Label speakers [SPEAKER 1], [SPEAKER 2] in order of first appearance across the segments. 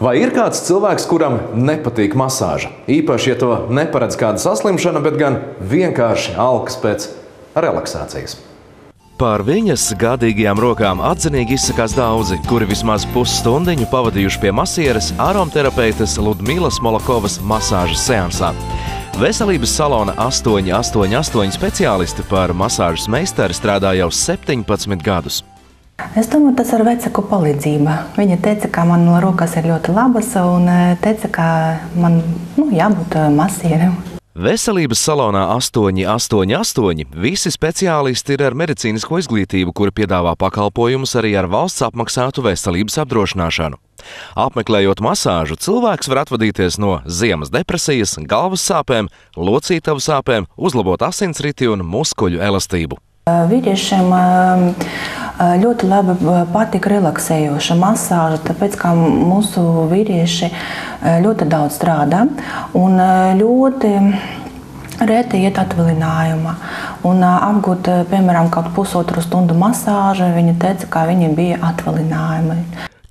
[SPEAKER 1] Vai ir kāds cilvēks, kuram nepatīk masāža? Īpaši, ja to neparedz kāda saslimšana, bet gan vienkārši alkas pēc relaksācijas.
[SPEAKER 2] Par viņas gādīgajām rokām atzinīgi izsakās daudzi, kuri vismaz pusstundiņu pavadījuši pie masieres aromaterapeites Ludmilas Molokovas masāžas seansā. Veselības salona 888 speciālisti par masāžas meistari strādā jau 17 gadus.
[SPEAKER 3] Es domāju, tas ir vecāku palīdzība. Viņa teica, ka man rokas ir ļoti labas un teica, ka man jābūt masierim.
[SPEAKER 2] Veselības salonā 888 visi speciālisti ir ar medicīnisko izglītību, kuri piedāvā pakalpojumus arī ar valsts apmaksātu veselības apdrošināšanu. Apmeklējot masāžu, cilvēks var atvadīties no ziemas depresijas, galvas sāpēm, locītavu sāpēm, uzlabot asinsriti un muskuļu elastību.
[SPEAKER 3] Vīriešiem ļoti labi patīk relaksējoša masāža, tāpēc, ka mūsu vīrieši ļoti daudz strādā un ļoti reti iet atvaļinājumā. Un apgūt, piemēram, kaut pusotru stundu masāžu, viņi teica, ka viņi bija atvaļinājumi.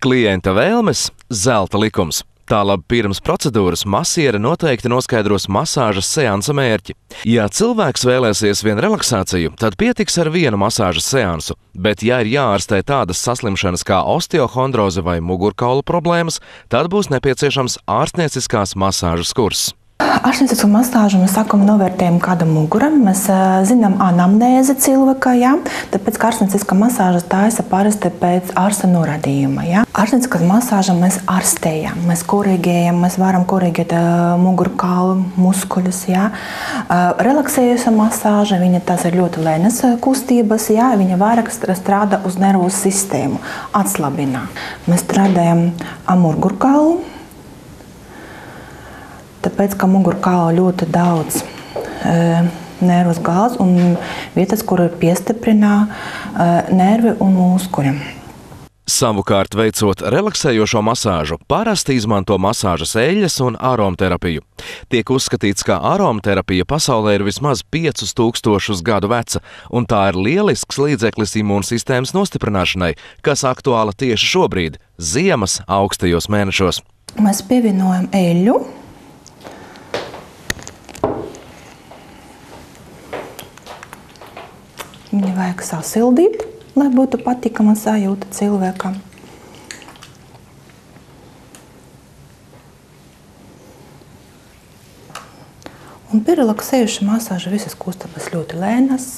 [SPEAKER 2] Klienta vēlmes – zelta likums. Tālāk pirms procedūras masiere noteikti noskaidros masāžas seansa mērķi. Ja cilvēks vēlēsies vien relaksāciju, tad pietiks ar vienu masāžas seansu, bet ja ir jāārstē tādas saslimšanas kā osteohondroze vai mugurkaulu problēmas, tad būs nepieciešams ārstnieciskās masāžas kurss.
[SPEAKER 3] Ārstniecisko masāžu mēs sākam novērtējam kāda mugura. Mēs zinām anamnēzi cilvēka, tāpēc ka ārstnieciskā masāža taisa parasti pēc ārsta norādījuma. Ārstnieciskā masāža mēs ārstējam, mēs korigējam, mēs varam korigēt mugurkaulu muskuļus. Relaksējuša masāža, tas ir ļoti lēnas kustības, viņa vairāk strādā uz nervu sistēmu, atslabina. Mēs strādājam ar mugurkaulu. Tāpēc, ka mugurkaulā ļoti daudz nervus gāzes un vietas, kur ir piestiprinā nervi un muskuļi.
[SPEAKER 2] Savukārt, veicot relaksējošo masāžu, parasti izmanto masāžas eļļas un aromaterapiju. Tiek uzskatīts, ka aromaterapija pasaulē ir vismaz 5000 gadu veca, un tā ir lielisks līdzeklis imūnsistēmas nostiprināšanai, kas aktuāla tieši šobrīd, ziemas augstajos mēnešos.
[SPEAKER 3] Mēs pievienojam eļļu. Viņu vajag sasildīt, lai būtu patīkama sajūta cilvēkam. Un pie relaksējuša masāža visas kustības ļoti lēnas.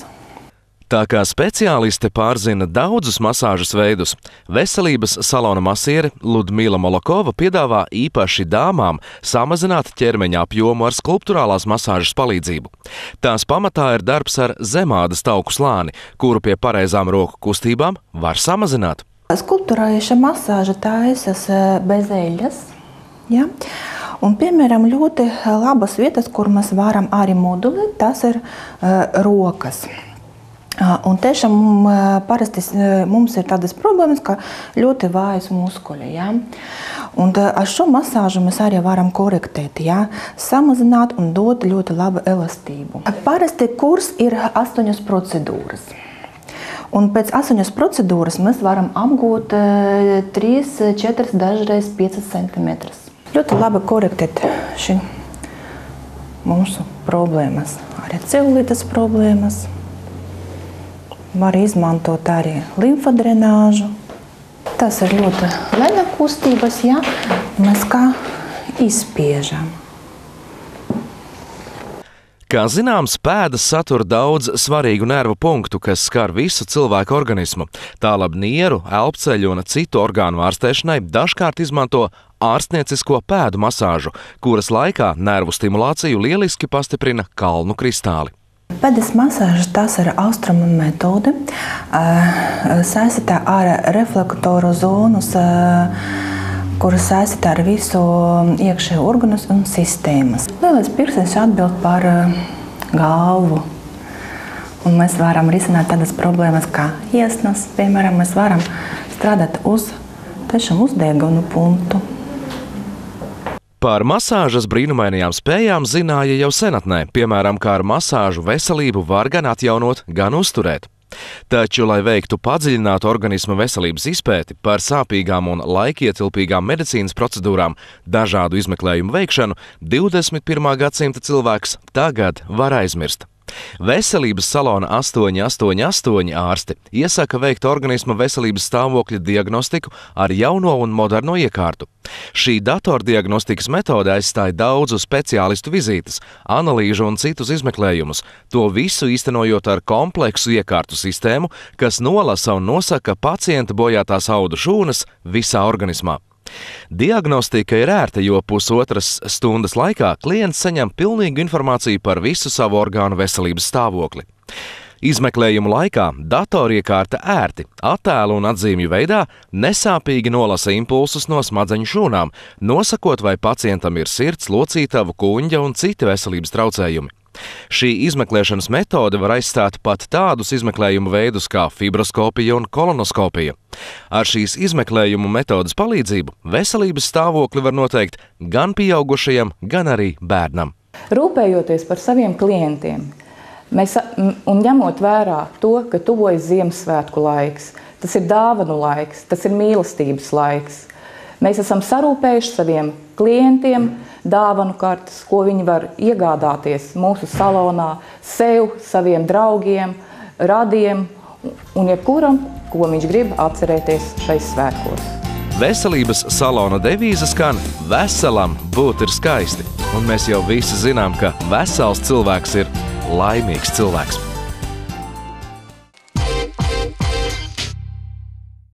[SPEAKER 2] Tā kā speciāliste pārzina daudzus masāžas veidus, veselības salona masiere Ludmila Molokova piedāvā īpaši dāmām samazināt ķermeņa apjomu ar skulpturālās masāžas palīdzību. Tās pamatā ir darbs ar zemādas tauku slāni, kuru pie pareizām roku kustībām var samazināt.
[SPEAKER 3] Skulpturālāša masāža taisas bez eļļas. Un, piemēram, ļoti labas vietas, kur mēs varam arī modulēt, tas ir rokas. Un tiešām parasti mums ir tādas problēmas, ka ļoti vājas muskuļi. Un ar šo masāžu mēs arī varam korektēt, samazināt un dot ļoti labu elastību. Parasti kurs ir 8 procedūras. Un pēc 8 procedūras mēs varam apgūt 3, 4, dažreiz 5 centimetrus. Ļoti labi korektēt šī mūsu problēmas, arī celulītes problēmas. Var izmantot arī limfadrenāžu. Tas ir ļoti lēna kustības, mēs kā izspiežam.
[SPEAKER 2] Kā zināms, pēdas satur daudz svarīgu nervu punktu, kas skar visu cilvēku organismu. Tālāk nieru, elpceļu un citu orgānu ārstēšanai dažkārt izmanto ārstniecisko pēdu masāžu, kuras laikā nervu stimulāciju lieliski pastiprina kalnu kristāli.
[SPEAKER 3] Pēdas masāžas tas ir austrumu metode, saistīta ar reflektoru zonus, kuras saistīta ar visu iekšējo organus un sistēmas. Lielais pirkstiņš atbild par galvu. Un mēs varam risināt tādas problēmas kā iesnas, piemēram, mēs varam strādāt uz tiešām uzdegunu punktu.
[SPEAKER 2] Par masāžas brīnumainajām spējām zināja jau senatnē, piemēram, kā ar masāžu veselību var gan atjaunot, gan uzturēt. Taču, lai veiktu padziļinātu organisma veselības izpēti par sāpīgām un laikietilpīgām medicīnas procedūrām, dažādu izmeklējumu veikšanu, 21. gadsimta cilvēks tagad var aizmirst. Veselības salona 888 ārsti iesaka veikt organisma veselības stāvokļa diagnostiku ar jauno un moderno iekārtu. Šī datordiagnostikas metode aizstāja daudzu speciālistu vizītes, analīžu un citus izmeklējumus, to visu īstenojot ar kompleksu iekārtu sistēmu, kas nolasa un nosaka pacienta bojātās audu šūnas visā organismā. Diagnostika ir ērta, jo pusotras stundas laikā klients saņem pilnīgu informāciju par visu savu orgānu veselības stāvokli. Izmeklējumu laikā datoriekārta ērti, attēlu un atzīmju veidā nesāpīgi nolasa impulsus no smadzeņu šūnām, nosakot, vai pacientam ir sirds, locītavu, kuņģa un citi veselības traucējumi. Šī izmeklēšanas metode var aizstāt pat tādus izmeklējumu veidus kā fibroskopija un kolonoskopija. Ar šīs izmeklējumu metodes palīdzību veselības stāvokli var noteikt gan pieaugušajam, gan arī bērnam.
[SPEAKER 4] Rūpējoties par saviem klientiem, un ņemot vērā to, ka tuvojas Ziemassvētku laiks, tas ir dāvanu laiks, tas ir mīlestības laiks. Mēs esam sarūpējuši saviem klientiem dāvanu kartes, ko viņi var iegādāties mūsu salonā, sev, saviem draugiem, radiem un jebkuram, ko viņš grib atcerēties šais svētkos.
[SPEAKER 2] Veselības salona devīze skan: veselam būt ir skaisti. Un mēs jau visi zinām, ka vesels cilvēks ir laimīgs cilvēks.